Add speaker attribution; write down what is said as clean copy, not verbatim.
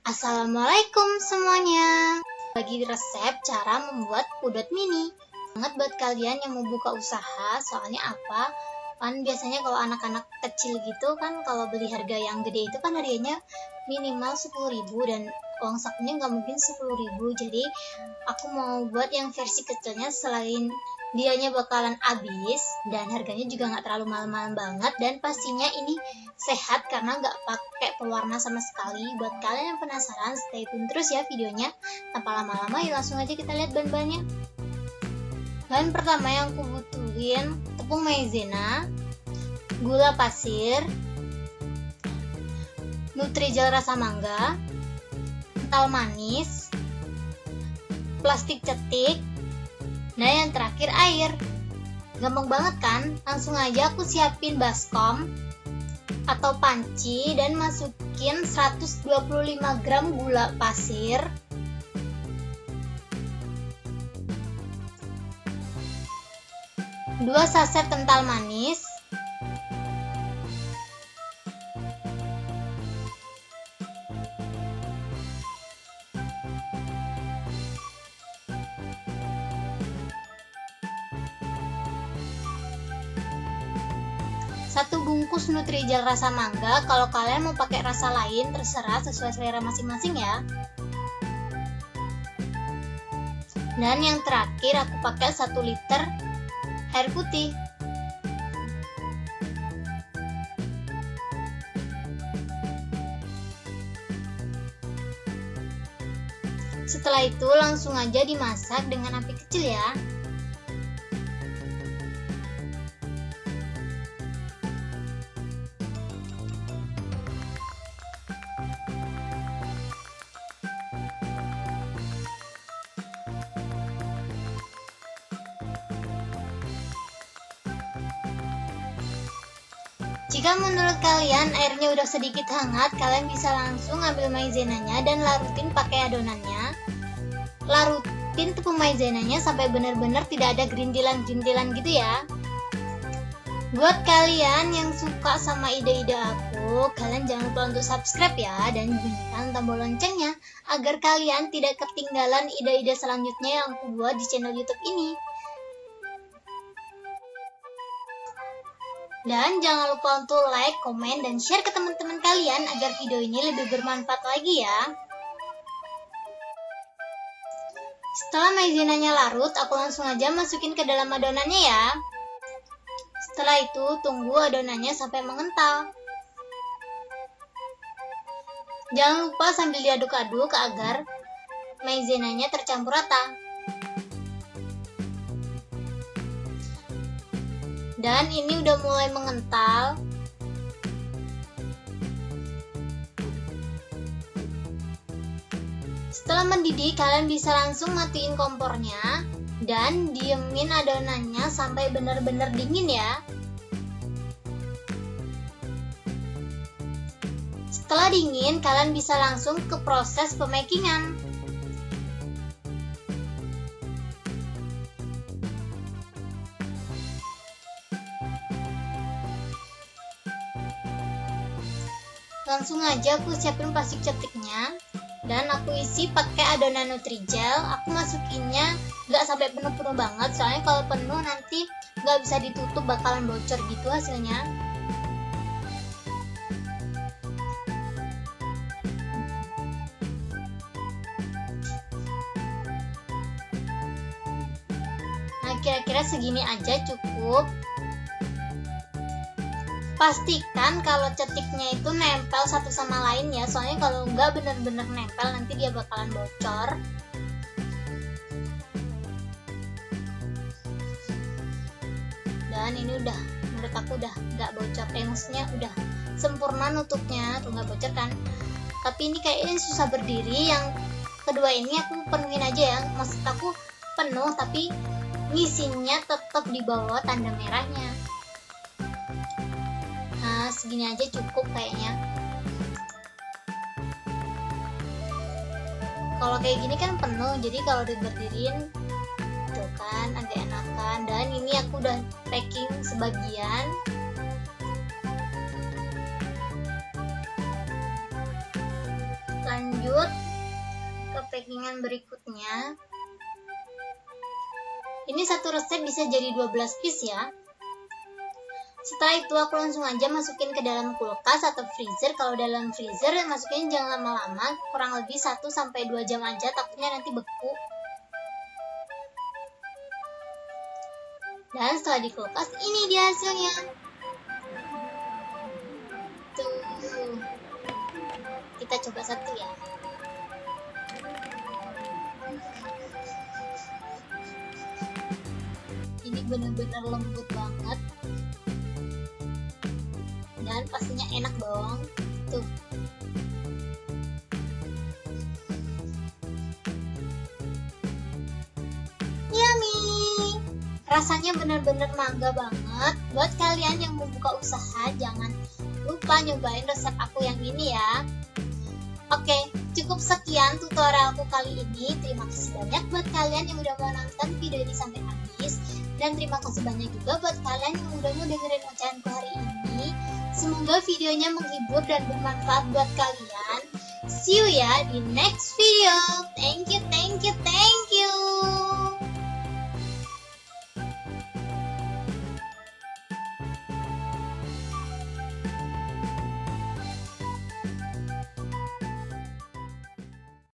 Speaker 1: Assalamualaikum semuanya. Bagi resep cara membuat pudot mini banget buat kalian yang mau buka usaha. Soalnya apa? Kan biasanya kalau anak-anak kecil gitu kan, kalau beli harga yang gede itu kan harganya minimal 10.000 dan uang sakunya nggak mungkin 10.000. Jadi aku mau buat yang versi kecilnya, selain dianya bakalan habis dan harganya juga nggak terlalu mahal-mahal banget, dan pastinya ini sehat karena nggak pakai pewarna sama sekali. Buat kalian yang penasaran, stay tune terus ya videonya. Tanpa lama-lama, yuk langsung aja kita lihat bahan-bahannya. Bahan pertama yang aku butuhin tepung maizena, gula pasir, nutrijel rasa mangga, kental manis, plastik cetik, nah yang terakhir air. Gampang banget kan? Langsung aja aku siapin baskom atau panci dan masukin 125 gram gula pasir, 2 saset kental manis, satu bungkus nutrijel rasa mangga. Kalau kalian mau pakai rasa lain terserah, sesuai selera masing-masing ya. Dan yang terakhir aku pakai 1 liter air putih. Setelah itu langsung aja dimasak dengan api kecil ya. Jika menurut kalian airnya udah sedikit hangat, kalian bisa langsung ambil maizenanya dan larutin pakai adonannya. Larutin tepung maizenanya sampai benar-benar tidak ada gerintilan-gerintilan gitu ya. Buat kalian yang suka sama ide-ide aku, kalian jangan lupa untuk subscribe ya, dan bunyikan tombol loncengnya agar kalian tidak ketinggalan ide-ide selanjutnya yang aku buat di channel YouTube ini. Dan jangan lupa untuk like, komen, dan share ke teman-teman kalian agar video ini lebih bermanfaat lagi ya. Setelah maizenanya larut, aku langsung aja masukin ke dalam adonannya ya. Setelah itu, tunggu adonannya sampai mengental. Jangan lupa sambil diaduk-aduk agar maizenanya tercampur rata. Dan ini udah mulai mengental. Setelah mendidih, kalian bisa langsung matiin kompornya dan diemin adonannya sampai benar-benar dingin ya. Setelah dingin, kalian bisa langsung ke proses pemakingan. Langsung aja aku siapin plastik cetiknya dan aku isi pakai adonan nutrijel. Aku masukinnya nggak sampai penuh-penuh banget, soalnya kalau penuh nanti nggak bisa ditutup, bakalan bocor gitu hasilnya. Nah, kira-kira segini aja cukup. Pastikan kalau cetiknya itu nempel satu sama lain ya, soalnya kalau nggak bener-bener nempel nanti dia bakalan bocor. Dan ini udah, menurut aku udah nggak bocor, maksudnya udah sempurna nutupnya, tuh nggak bocor kan. Tapi ini kayaknya susah berdiri. Yang kedua ini aku penuhin aja ya, maksud aku penuh tapi ngisinya tetap di bawah tanda merahnya. Nah, segini aja cukup kayaknya. Kalau kayak gini kan penuh, jadi kalau diberdiriin tuh kan agak enakan. Dan ini aku udah packing sebagian. Lanjut packingan berikutnya. Ini satu resep bisa jadi 12 piece ya. Setelah itu aku langsung aja masukin ke dalam kulkas atau freezer. Kalau dalam freezer masukin jangan lama-lama, kurang lebih 1-2 jam aja, takutnya nanti beku. Dan setelah di kulkas, ini dia hasilnya. Tuh. Kita coba satu ya. Ini bener-bener lembut banget. Dan pastinya enak dong. Tuh. Yummy. Rasanya bener-bener mangga banget. Buat kalian yang mau buka usaha, jangan lupa nyobain resep aku yang ini ya. Oke, cukup sekian tutorialku kali ini. Terima kasih banyak buat kalian yang udah mau nonton video ini sampai habis. Dan terima kasih banyak juga buat kalian yang udah mau dengerin ocehanku hari ini. Semoga videonya menghibur dan bermanfaat buat kalian. See you ya di next video. Thank you.